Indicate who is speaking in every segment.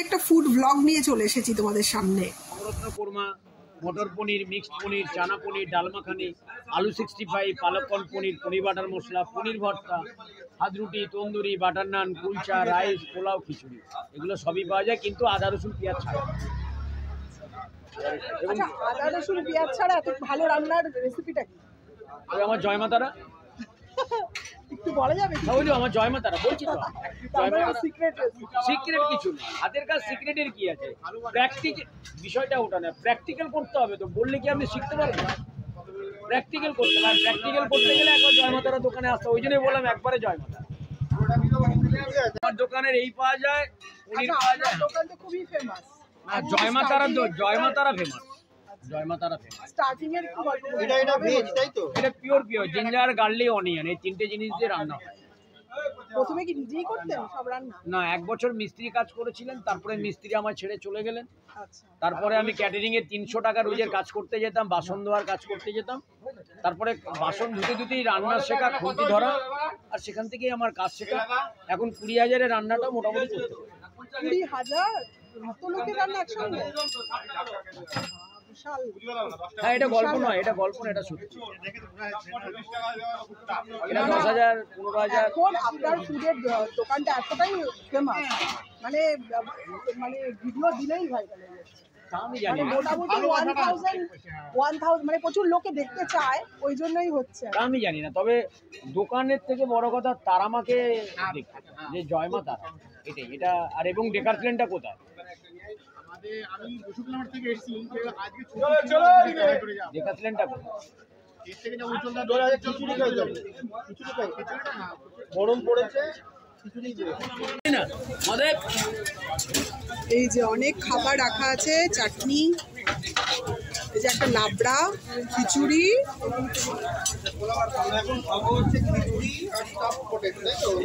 Speaker 1: একটা food blog নিয়ে চলে এসেছি তোমাদের সামনে।
Speaker 2: নবরত্ন কোরমা, মটর পনির, মিক্সড পনির, চানা পনির, ডাল মাখানি, আলু 65, পালক কর্ন পনির, পনির বাটার মশলা, পনির ভর্তা, হাত রুটি, তন্দুরি, বাটার নান, কুলচা, রাইস, পোলাও, খিচুড়ি, এগুলো সবই পাওয়া যায় কিন্তু আদা রসুন পেঁয়াজ ছাড়া।
Speaker 1: আচ্ছা, আদা রসুন পেঁয়াজ ছাড়া এত ভালো রান্নার রেসিপিটা কি?
Speaker 2: ওই আমার জয়মাতারা
Speaker 1: একটু বলা যাবে?
Speaker 2: ওই আমার জয়মাতারা বলছি তো, সিক্রেট কিছু না, হাতের কাজ সিক্রেটের কি আছে? প্র্যাকটিক্যাল বিষয়টা ওটা না, প্র্যাকটিক্যাল করতে হবে। তো বললে কি আপনি শিখতে পারবেন? প্র্যাকটিক্যাল করতে হবে। প্র্যাকটিক্যাল করতে গেলে একবার জয়মাতারা দোকানে আসতে, ওই জন্যই বললাম একবারে জয়মাতা। আমার দোকানের এই পাওয়া যায়, পনির পাওয়া যায়।
Speaker 1: দোকান তো খুবই ফেমাস।
Speaker 2: আর জয়মাতারা ফেমাস। জয়মাতারা ফেমাস।
Speaker 1: স্টার্টিং এর কি গল্প?
Speaker 3: এটা ভেজ, তাই তো?
Speaker 2: এটা পিওর জিঞ্জার, গার্লিক, অনিয়ন, এই তিনটে জিনিস দিয়ে রান্না হয়।
Speaker 1: প্রথমে কি নিজেই করতেন সব রান্না?
Speaker 2: না, 1 বছর মিস্ত্রি কাজ করেছিলেন, তারপরে মিস্ত্রি আমার ছেড়ে চলে গেলেন।
Speaker 1: আচ্ছা।
Speaker 2: তারপরে আমি ক্যাটারিং এ 300 টাকা রোজের কাজ করতে যেতাম, বাসন ধোয়ার কাজ করতে যেতাম। তারপরে বাসন ধুতে ধুতেই রান্না শেখা, খুঁটি ধরা, আর সেখান থেকেই আমার কাজ শেখা। এখন 20,000-এর রান্নাটা মোটামুটি করতে পারি।
Speaker 1: 20,000? এত লোকের রান্না একসঙ্গে?
Speaker 2: হ্যাঁ, এটা গল্প নয়, এটা গল্প না, এটা সত্যি। এটা 10,000, 15,000।
Speaker 1: এখন আপনার ফুডের দোকানটা এতটাই ফেমাস, মানে ভিডিও দিলেই ভাইরাল হয়ে যাচ্ছে।
Speaker 2: আমি জানি না,
Speaker 1: মোটামুটি 1000 মানে প্রচুর লোকে দেখতে চায়, ওই জন্যই হচ্ছে।
Speaker 2: আমি জানি না, তবে দোকানের থেকে বড় কথা তার আমাকে দেখতে, যে জয়মা তারা, এটাই এটা। আর এবং ডেকার প্লেনটা কোথায়?
Speaker 3: আমি বসুকলামার থেকে এসেছি, আজকে
Speaker 2: ডেকার প্লেনটা কোথায়?
Speaker 3: এর থেকে যা উজ্জ্বলতা ধরে আছে, খিচুড়ি খাই যাবে। খিচুড়ি খাই, খিচুড়িটা না, গরম পড়েছে, খিচুড়ি দিয়ে
Speaker 2: না আমাদের
Speaker 1: এই যে অনেক খাবার রাখা আছে, চাটনি, এই যে একটা লাবড়া, খিচুড়ি,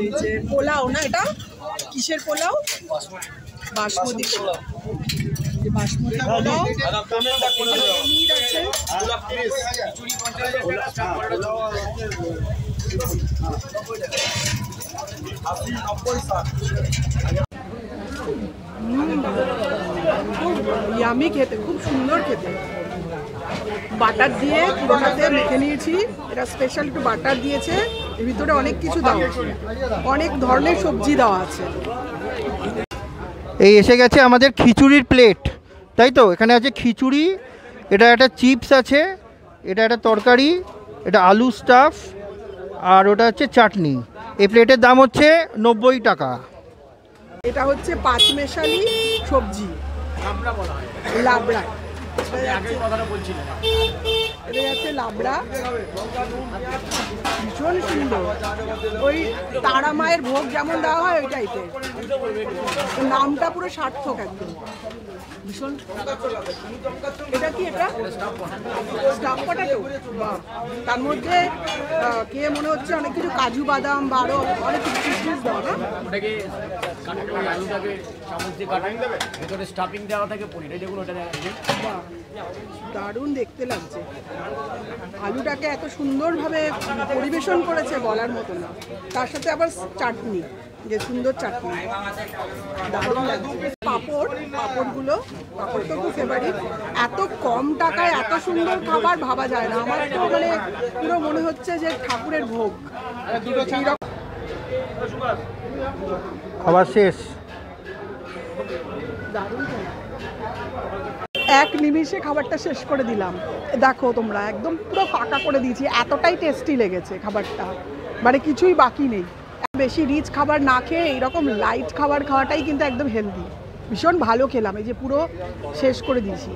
Speaker 1: এই যে পোলাও। না, এটা কিসের পোলাও? বাসমতি পোলাও। বাসমতি পোলাও, পনির আছে। ইয়ামি খেতে, খুব সুন্দর খেতে। বাটার দিয়ে পুরোটাতে মেখে নিয়েছি। এটা স্পেশাল একটু বাটার দিয়েছে, এর ভিতরে অনেক কিছু দেওয়া আছে, অনেক ধরনের সবজি দেওয়া আছে।
Speaker 3: এই এসে গেছে আমাদের খিচুড়ির প্লেট, তাই তো? এখানে আছে খিচুড়ি, এটা একটা চিপস আছে, এটা একটা তরকারি, এটা আলু স্টাফ, আর ওটা হচ্ছে চাটনি। এই প্লেটের দাম হচ্ছে 90 টাকা।
Speaker 1: এটা হচ্ছে 5 মেশালি সবজি, লাবড়া। এটা যাচ্ছে লাবড়া, ভীষণ সুন্দর। ওই তারা মায়ের ভোগ যেমন দেওয়া হয় ওই টাইপের, নামটা পুরো সার্থক একদম, ভীষণ। এটা কি? এটা স্টাফ পটাটো। তার মধ্যে কে মনে হচ্ছে অনেক কিছু কাজু বাদাম বা আরো অনেক কিছু কিশমিশ দেওয়া, না?
Speaker 2: ওটাকে আলুটাকে চামচ দিয়ে কাটাই, ভেতরে স্টাফিং দেওয়া থাকে, পনির যেগুলো, ওটা
Speaker 1: দারুণ দেখতে লাগছে। আলুটাকে এত সুন্দরভাবে পরিবেশন করেছে বলার মতো না। তার সাথে আবার চাটনি, যে সুন্দর চাটনি, দারুণ লাগছে। পাঁপড়গুলো, পাঁপড় তো খুব ফেভারিট। এত কম টাকায় এত সুন্দর খাবার ভাবা যায় না। আমার তো মানে পুরো মনে হচ্ছে যে ঠাকুরের ভোগ।
Speaker 3: খাবার শেষ।
Speaker 1: দারুণ, এক নিমিষে খাবারটা শেষ করে দিলাম। দেখো তোমরা, একদম পুরো পাকা করে দিয়েছি, এতটাই টেস্টি লেগেছে খাবারটা, মানে কিছুই বাকি নেই। বেশি রিচ খাবার না খেয়ে এইরকম লাইট খাবার খাওয়াটাই কিন্তু একদম হেলদি। ভীষণ ভালো খেলাম, এই যে পুরো শেষ করে দিয়েছি।